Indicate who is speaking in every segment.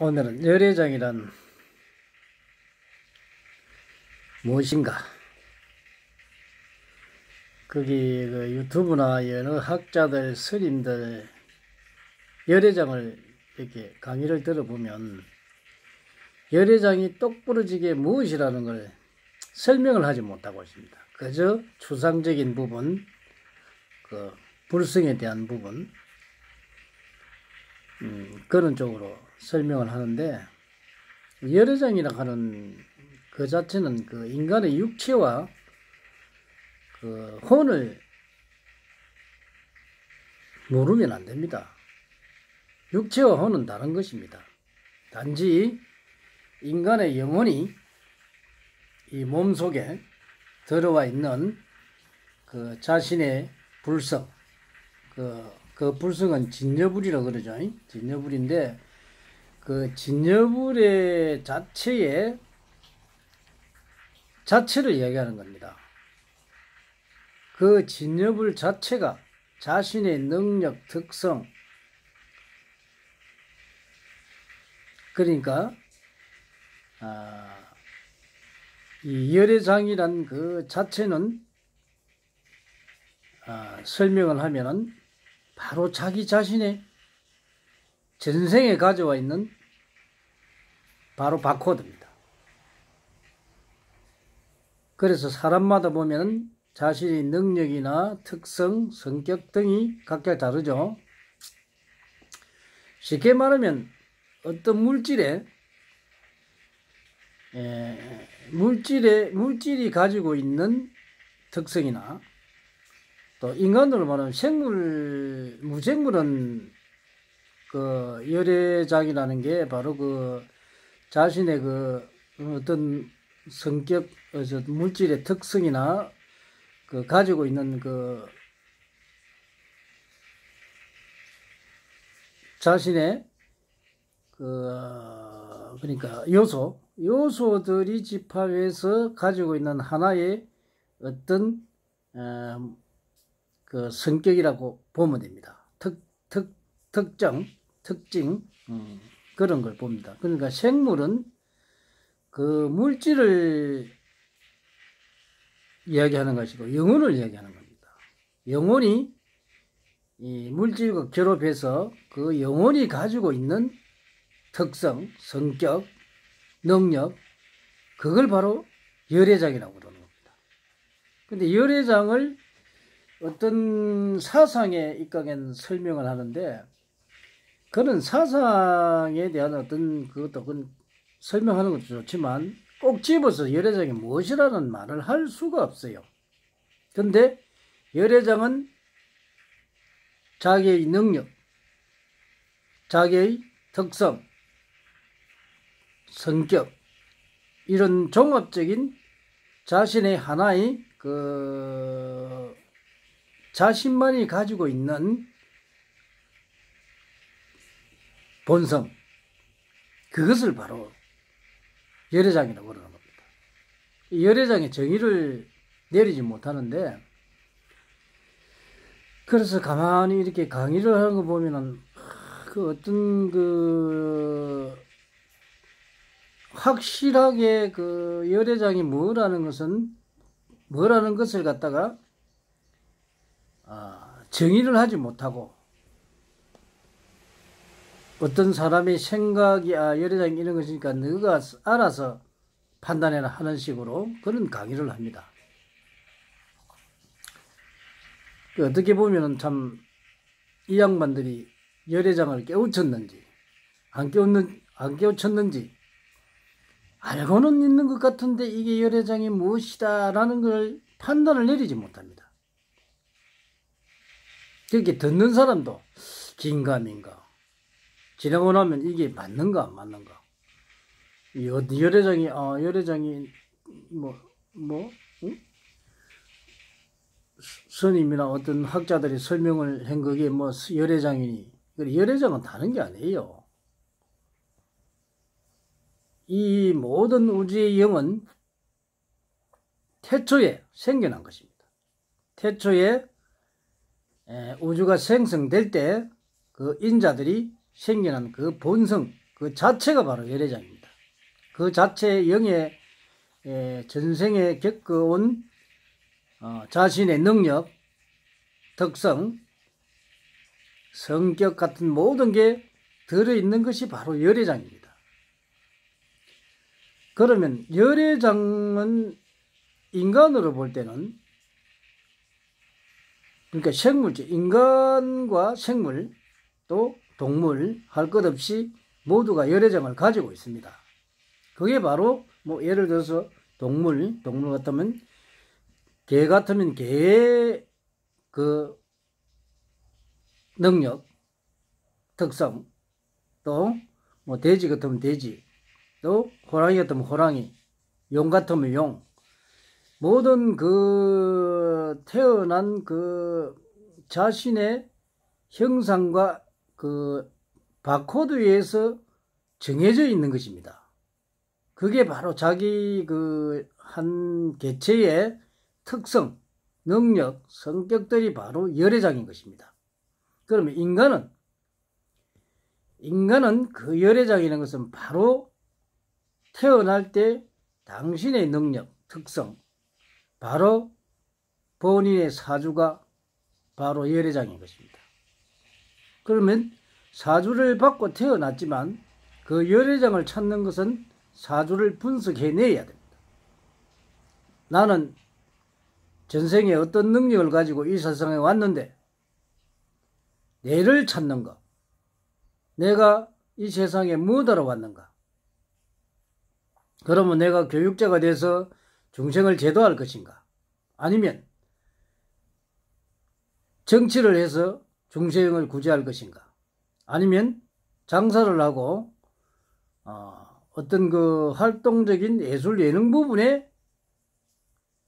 Speaker 1: 오늘은 열애장이란 무엇인가? 거기 그 유튜브나 여러 학자들, 스님들 열애장을 이렇게 강의를 들어보면 열애장이 똑부러지게 무엇이라는 걸 설명을 하지 못하고 있습니다. 그저 추상적인 부분, 그 불성에 대한 부분, 그런 쪽으로 설명을 하는데, 열애장이라 하는 그 자체는 그 인간의 육체와 그 혼을 모르면 안 됩니다. 육체와 혼은 다른 것입니다. 단지 인간의 영혼이 이 몸 속에 들어와 있는 그 자신의 불성, 그 불성은 진여불이라고 그러죠. 진여불인데, 그 진여불의 자체를 이야기하는 겁니다. 그 진여불 자체가 자신의 능력, 특성, 그러니까 이 열애장이란 그 자체는 설명을 하면은 바로 자기 자신의 전생에 가져와 있는 바로 바코드입니다. 그래서 사람마다 보면 자신의 능력이나 특성, 성격 등이 각각 다르죠. 쉽게 말하면 어떤 물질이 가지고 있는 특성이나, 또 인간으로 말하면 무생물은 그 열애장이라는 게 바로 그 자신의 그 어떤 성격, 물질의 특성이나 그 가지고 있는 그 자신의 그러니까 요소들이 집합해서 가지고 있는 하나의 어떤 그 성격이라고 보면 됩니다. 특징, 그런 걸 봅니다. 그러니까 생물은 그 물질을 이야기하는 것이고 영혼을 이야기하는 겁니다. 영혼이 이 물질과 결합해서 그 영혼이 가지고 있는 특성, 성격, 능력, 그걸 바로 열애장이라고 그러는 겁니다. 근데 열애장을 어떤 사상에 입각한 설명을 하는데, 그런 사상에 대한 어떤 그것도 설명하는 것도 좋지만 꼭 집어서 열애장이 무엇이라는 말을 할 수가 없어요. 근데 열애장은 자기의 능력, 자기의 특성, 성격, 이런 종합적인 자신의 하나의 그 자신만이 가지고 있는 본성, 그것을 바로 열애장이라고 그러는 겁니다. 열애장의 정의를 내리지 못하는데, 그래서 가만히 이렇게 강의를 하는 거 보면은 그 어떤 그 확실하게 그 열애장이 뭐라는 것을 갖다가 정의를 하지 못하고, 어떤 사람의 생각이 열애장이 이런 것이니까 너가 알아서 판단해라 하는 식으로 그런 강의를 합니다. 어떻게 보면은 참 이 양반들이 열애장을 깨우쳤는지 안 깨우쳤는지 알고는 있는 것 같은데 이게 열애장이 무엇이다 라는 걸 판단을 내리지 못합니다. 그렇게 듣는 사람도 긴가민가 지나고 나면 이게 맞는가 안 맞는가, 열애장이 응? 스님이나 어떤 학자들이 설명을 한 그게 뭐 열애장이니, 열애장은 다른 게 아니에요. 이 모든 우주의 영은 태초에 생겨난 것입니다. 태초에 우주가 생성될 때 그 인자들이 생겨난 그 본성, 그 자체가 바로 열애장입니다. 그 자체의 영의 전생에 겪어온 자신의 능력, 특성, 성격 같은 모든 게 들어있는 것이 바로 열애장입니다. 그러면 열애장은 인간으로 볼 때는, 그러니까 생물체, 인간과 생물 또 동물 할 것 없이 모두가 열애장을 가지고 있습니다. 그게 바로 뭐 예를 들어서 동물 같으면 개 같으면 개의 그 능력, 특성, 또 뭐 돼지 같으면 돼지, 또 호랑이 같으면 호랑이, 용 같으면 용, 모든 그 태어난 그 자신의 형상과 그 바코드에서 정해져 있는 것입니다. 그게 바로 자기 그 한 개체의 특성, 능력, 성격들이 바로 열애장인 것입니다. 그러면 인간은 그 열애장이라는 것은 바로 태어날 때 당신의 능력, 특성, 바로 본인의 사주가 바로 열애장인 것입니다. 그러면 사주를 받고 태어났지만 그 열애장을 찾는 것은 사주를 분석해내야 됩니다. 나는 전생에 어떤 능력을 가지고 이 세상에 왔는데 내를 찾는 것, 내가 이 세상에 무엇하러 왔는가? 그러면 내가 교육자가 돼서 중생을 제도할 것인가? 아니면 정치를 해서 중생을 구제할 것인가? 아니면 장사를 하고 어떤 그 활동적인 예술 예능 부분에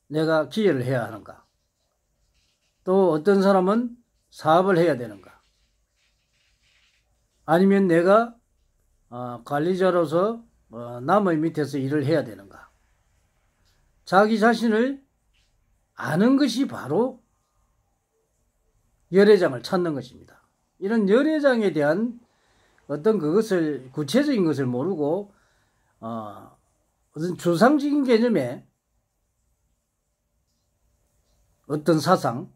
Speaker 1: 내가 기여를 해야 하는가? 또 어떤 사람은 사업을 해야 되는가? 아니면 내가 관리자로서 남의 밑에서 일을 해야 되는가? 자기 자신을 아는 것이 바로 열애장을 찾는 것입니다. 이런 열애장에 대한 어떤 그것을 구체적인 것을 모르고 어떤 추상적인 개념에 어떤 사상,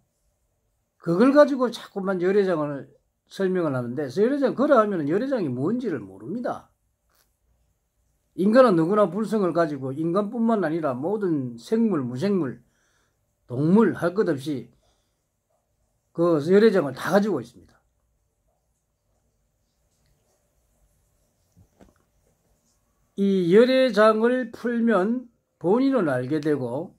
Speaker 1: 그걸 가지고 자꾸만 열애장을 설명을 하는데, 열애장 그러하면 열애장이 뭔지를 모릅니다. 인간은 누구나 불성을 가지고 인간뿐만 아니라 모든 생물, 무생물, 동물 할 것 없이 그 열애장을 다 가지고 있습니다. 이 열애장을 풀면 본인을 알게 되고,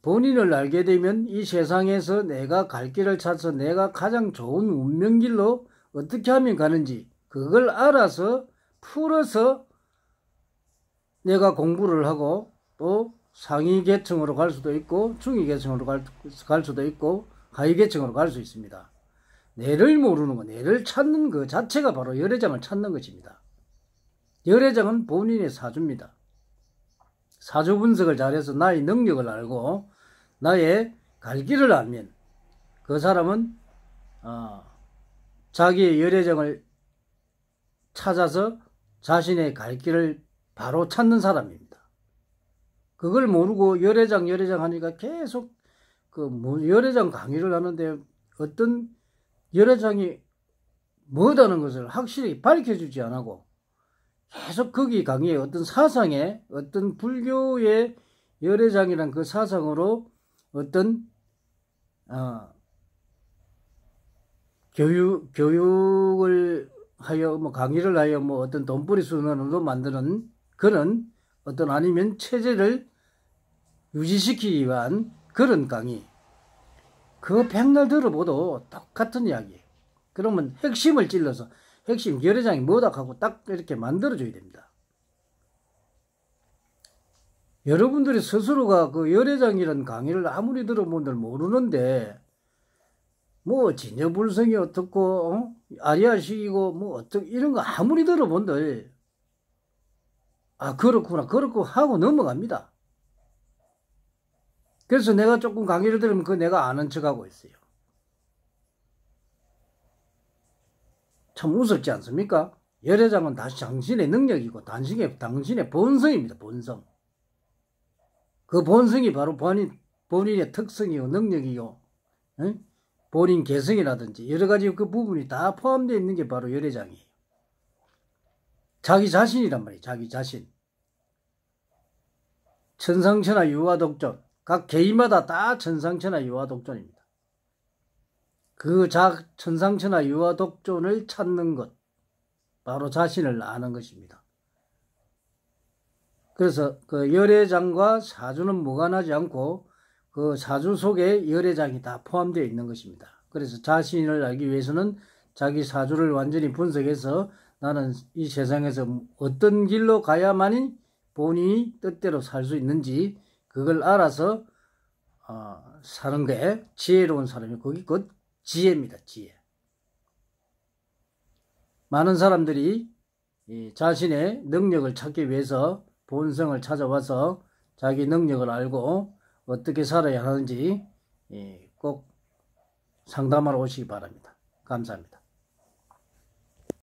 Speaker 1: 본인을 알게 되면 이 세상에서 내가 갈 길을 찾아서 내가 가장 좋은 운명길로 어떻게 하면 가는지 그걸 알아서 풀어서 내가 공부를 하고 또 상위 계층으로 갈 수도 있고 중위 계층으로 갈 수도 있고 하위 계층으로 갈 수 있습니다. 내를 모르는 것, 내를 찾는 그 자체가 바로 열애장을 찾는 것입니다. 열애장은 본인의 사주입니다. 사주 분석을 잘해서 나의 능력을 알고 나의 갈 길을 알면 그 사람은 자기의 열애장을 찾아서 자신의 갈 길을 바로 찾는 사람입니다. 그걸 모르고 열애장 하니까 계속 그 열애장 강의를 하는데 어떤 열애장이 뭐다는 것을 확실히 밝혀주지 않고 계속 거기 강의에 어떤 사상에 어떤 불교의 열애장이란 그 사상으로 어떤 교육을 하여 뭐 강의를 하여 뭐 어떤 돈벌이 수단으로 만드는 그런 어떤 아니면 체제를 유지시키기 위한 그런 강의, 그거 백날 들어보도 똑같은 이야기. 그러면 핵심을 찔러서 핵심 열애장이 뭐다 하고 딱 이렇게 만들어줘야 됩니다. 여러분들이 스스로가 그 열애장이라는 강의를 아무리 들어본들 모르는데 뭐 진여불성이 어떻고 아리아식이고 뭐 어떻게 이런 거 아무리 들어본들 그렇구나 그렇고 하고 넘어갑니다. 그래서 내가 조금 강의를 들으면 그거 내가 아는 척하고 있어요. 참 우습지 않습니까? 열애장은 다시 당신의 능력이고 당신의 본성입니다. 본성. 그 본성이 바로 본인의 특성이고 능력이고 본인 개성이라든지 여러 가지 그 부분이 다 포함되어 있는 게 바로 열애장이에요. 자기 자신이란 말이에요. 자기 자신. 천상천하 유화독존. 각 개인마다 다 천상천하 유화독존입니다. 그 천상천하 유화독존을 찾는 것. 바로 자신을 아는 것입니다. 그래서 그 열애장과 사주는 무관하지 않고 그 사주 속에 열애장이 다 포함되어 있는 것입니다. 그래서 자신을 알기 위해서는 자기 사주를 완전히 분석해서 나는 이 세상에서 어떤 길로 가야만이 본인이 뜻대로 살 수 있는지 그걸 알아서 사는 게 지혜로운 사람이 거기 곧 지혜입니다. 지혜. 많은 사람들이 자신의 능력을 찾기 위해서 본성을 찾아와서 자기 능력을 알고 어떻게 살아야 하는지 꼭 상담하러 오시기 바랍니다. 감사합니다.